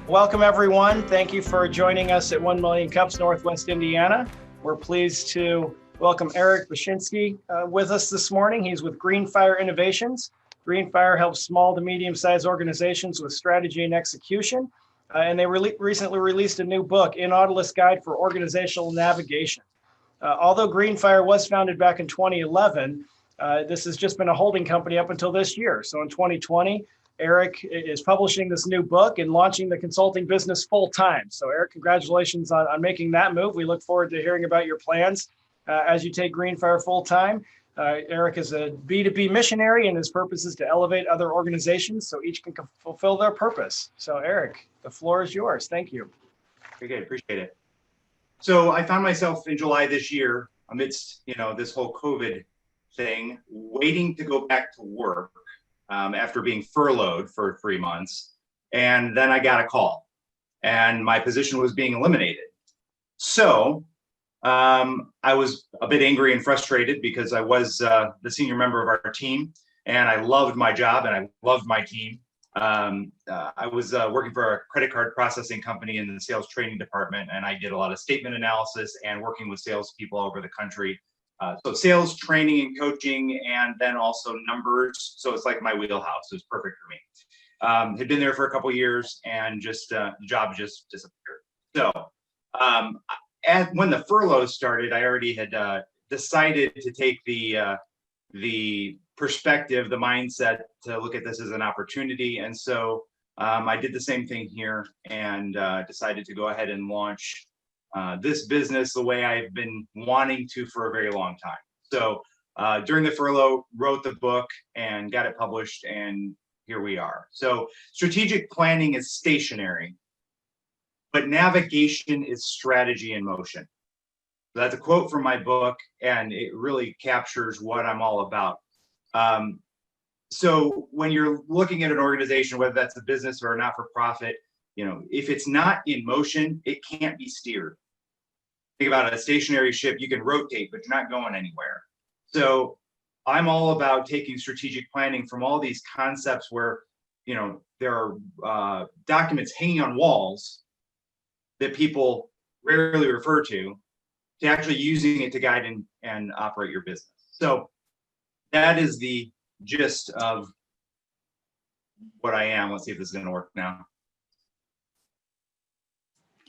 Welcome, everyone. Thank you for joining us at 1 Million Cups, Northwest Indiana. We're pleased to welcome Eric Bashinsky with us this morning. He's with Greenfire Innovations. Greenfire helps small to medium-sized organizations with strategy and execution. And they recently released a new book, In Nautilus Guide for Organizational Navigation. Although Greenfire was founded back in 2011, this has just been a holding company up until this year. So in 2020, Eric is publishing this new book and launching the consulting business full time. So Eric, congratulations on making that move. We look forward to hearing about your plans as you take Greenfire full time. Eric is a B2B missionary, and his purpose is to elevate other organizations so each can fulfill their purpose. So Eric, the floor is yours. Thank you. Very good, appreciate it. So I found myself in July this year amidst, this whole COVID thing, waiting to go back to work after being furloughed for 3 months. And then I got a call and my position was being eliminated. So I was a bit angry and frustrated because I was the senior member of our team and I loved my job and I loved my team. I was working for a credit card processing company in the sales training department, and I did a lot of statement analysis and working with salespeople all over the country. So sales training and coaching, and then also numbers. So it's like my wheelhouse. It was perfect for me. Had been there for a couple of years, and just the job just disappeared. So when the furlough started, I already had decided to take the perspective, the mindset to look at this as an opportunity. And so I did the same thing here and decided to go ahead and launch this business the way I've been wanting to for a very long time. So during the furlough, wrote the book and got it published, and here we are. So strategic planning is stationary, but navigation is strategy in motion. So that's a quote from my book, and it really captures what I'm all about. So when you're looking at an organization, whether that's a business or a not-for-profit, if it's not in motion, it can't be steered. Think about a stationary ship, you can rotate, but you're not going anywhere. So I'm all about taking strategic planning from all these concepts where, there are documents hanging on walls that people rarely refer to actually using it to guide and operate your business. So that is the gist of what I am. Let's see if this is going to work now.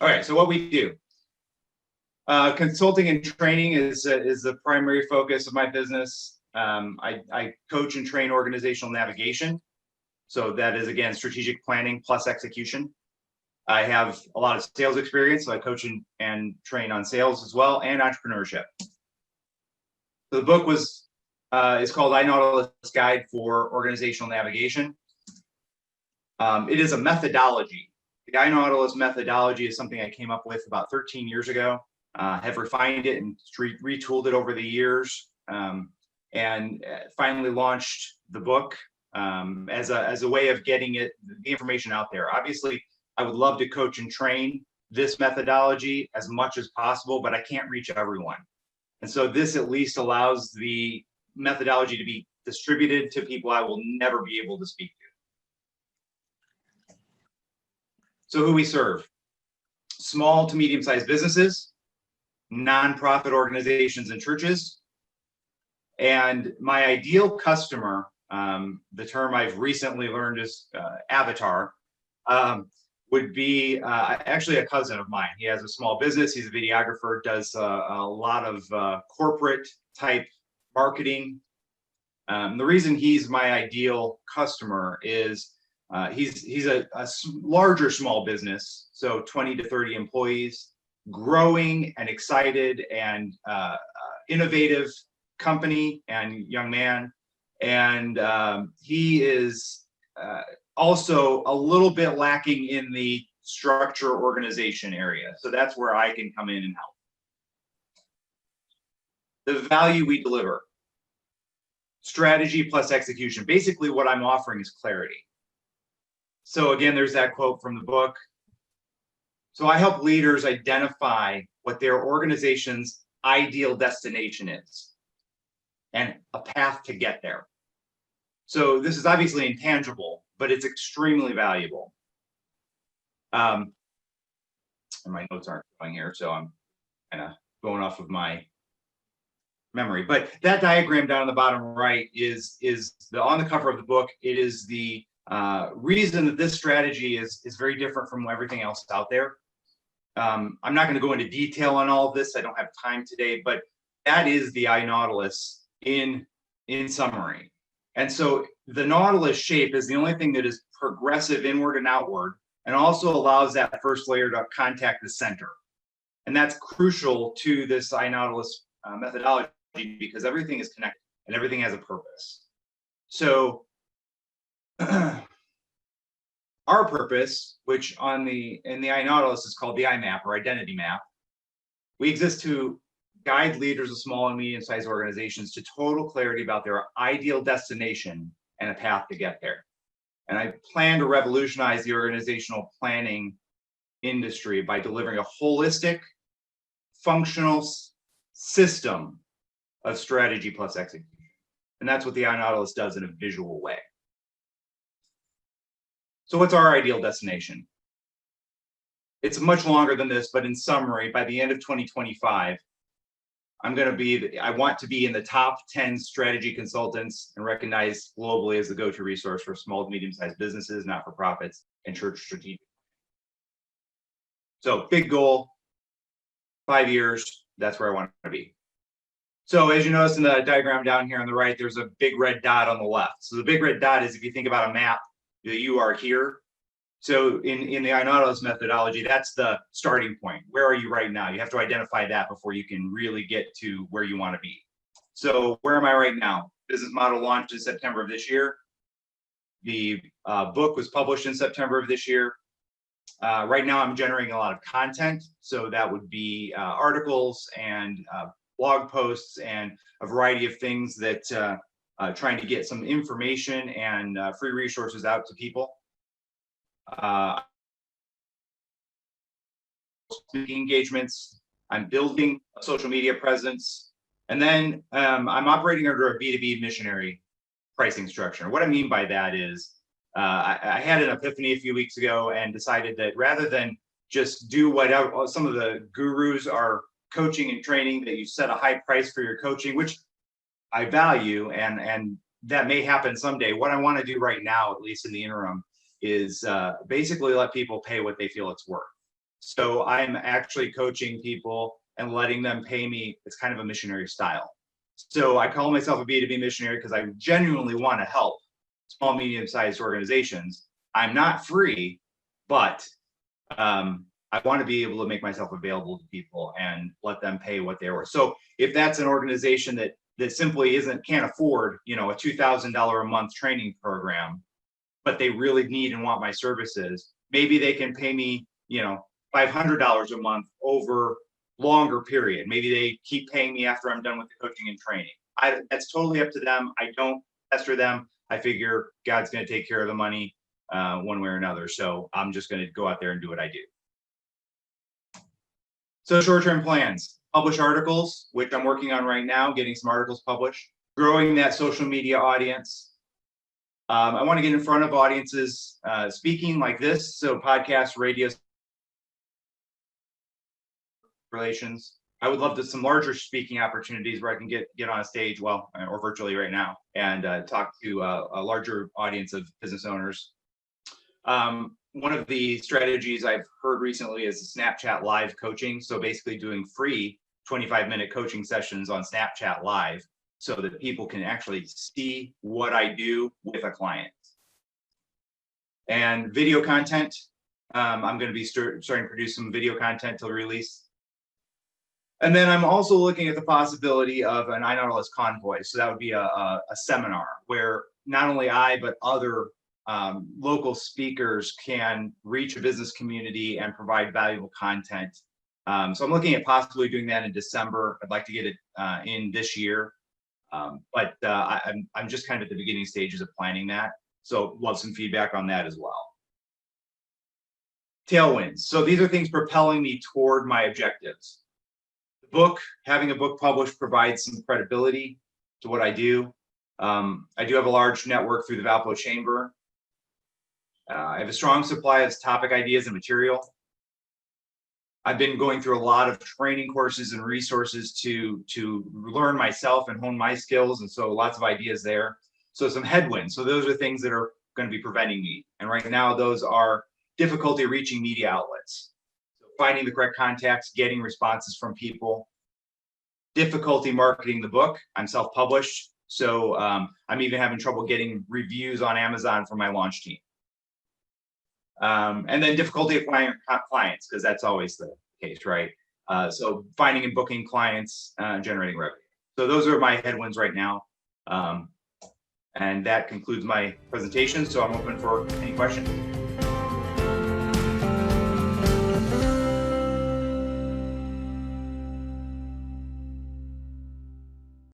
All right, so what we do. Consulting and training is the primary focus of my business. I coach and train organizational navigation. So that is, again, strategic planning plus execution. I have a lot of sales experience, so I coach and train on sales as well, and entrepreneurship. So the book is called In Nautilus Guide for Organizational Navigation. It is a methodology. The In Nautilus methodology is something I came up with about 13 years ago. Have refined it and retooled it over the years, and finally launched the book as a way of getting the information out there. Obviously, I would love to coach and train this methodology as much as possible, but I can't reach everyone. And so this at least allows the methodology to be distributed to people I will never be able to speak to. So who we serve: small to medium-sized businesses, nonprofit organizations and churches. And my ideal customer, the term I've recently learned is avatar, would be actually a cousin of mine. He has a small business. He's a videographer, does a lot of corporate type marketing. The reason he's my ideal customer is he's a larger small business, so 20 to 30 employees, growing and excited and innovative company and young man. And he is also a little bit lacking in the structure organization area. So that's where I can come in and help. The value we deliver: strategy plus execution. Basically, what I'm offering is clarity. So again, there's that quote from the book. So I help leaders identify what their organization's ideal destination is and a path to get there. So this is obviously intangible, but it's extremely valuable. And my notes aren't going here, so I'm kind of going off of my memory. But that diagram down on the bottom right is on the cover of the book. It is the reason that this strategy is very different from everything else out there. I'm not going to go into detail on all of this. I don't have time today, but that is the iNautilus in summary. And so the Nautilus shape is the only thing that is progressive inward and outward, and also allows that first layer to contact the center. And that's crucial to this iNautilus methodology, because everything is connected and everything has a purpose. So our purpose, which in the iNautilus is called the IMAP, or identity map, we exist to guide leaders of small and medium-sized organizations to total clarity about their ideal destination and a path to get there. And I plan to revolutionize the organizational planning industry by delivering a holistic, functional system of strategy plus execution. And that's what the iNautilus does in a visual way. So what's our ideal destination? It's much longer than this, but in summary, by the end of 2025, I want to be in the top 10 strategy consultants and recognized globally as the go-to resource for small to medium-sized businesses, not-for-profits, and church strategic. So big goal, 5 years, that's where I want to be. So as you notice in the diagram down here on the right, there's a big red dot on the left. So the big red dot is, if you think about a map, that you are here. So in the iNautilus methodology, that's the starting point. Where are you right now? You have to identify that before you can really get to where you want to be. So where am I right now? Business model launched in September of this year. The book was published in September of this year. Right now, I'm generating a lot of content. So that would be articles and blog posts and a variety of things that trying to get some information and free resources out to people. Speaking engagements, I'm building a social media presence, and then I'm operating under a B2B missionary pricing structure. What I mean by that is I had an epiphany a few weeks ago and decided that rather than just do whatever some of the gurus are coaching and training, that you set a high price for your coaching, which I value, and that may happen someday. What I want to do right now, at least in the interim, is basically let people pay what they feel it's worth. So I'm actually coaching people and letting them pay me. It's kind of a missionary style. So I call myself a B2B missionary because I genuinely want to help small, medium-sized organizations. I'm not free, but I want to be able to make myself available to people and let them pay what they're worth. So if that's an organization that simply can't afford, a $2,000 a month training program, but they really need and want my services, maybe they can pay me, $500 a month over longer period. Maybe they keep paying me after I'm done with the coaching and training. That's totally up to them. I don't pester them. I figure God's going to take care of the money one way or another. So I'm just going to go out there and do what I do. So short-term plans, publish articles, which I'm working on right now, getting some articles published, growing that social media audience. I want to get in front of audiences speaking like this. So podcasts, radio, relations. I would love some larger speaking opportunities where I can get on a stage, or virtually right now, and talk to a larger audience of business owners. One of the strategies I've heard recently is Snapchat live coaching. So basically doing free 25-minute coaching sessions on Snapchat live so that people can actually see what I do with a client. And video content, I'm going to be starting to produce some video content to release. And then I'm also looking at the possibility of an iNautilus Convoy. So that would be a seminar where not only I, but other local speakers can reach a business community and provide valuable content. So I'm looking at possibly doing that in December. I'd like to get it in this year. But I'm just kind of at the beginning stages of planning that. So love some feedback on that as well. Tailwinds. So these are things propelling me toward my objectives. The book, having a book published provides some credibility to what I do. I do have a large network through the Valpo Chamber. I have a strong supply of topic ideas and material. I've been going through a lot of training courses and resources to learn myself and hone my skills, and so lots of ideas there. So some headwinds. So those are things that are going to be preventing me. And right now, those are difficulty reaching media outlets, so finding the correct contacts, getting responses from people, difficulty marketing the book. I'm self-published, so I'm even having trouble getting reviews on Amazon for my launch team. And then difficulty acquiring clients, because that's always the case, right? So finding and booking clients, generating revenue. So those are my headwinds right now. And that concludes my presentation. So I'm open for any questions.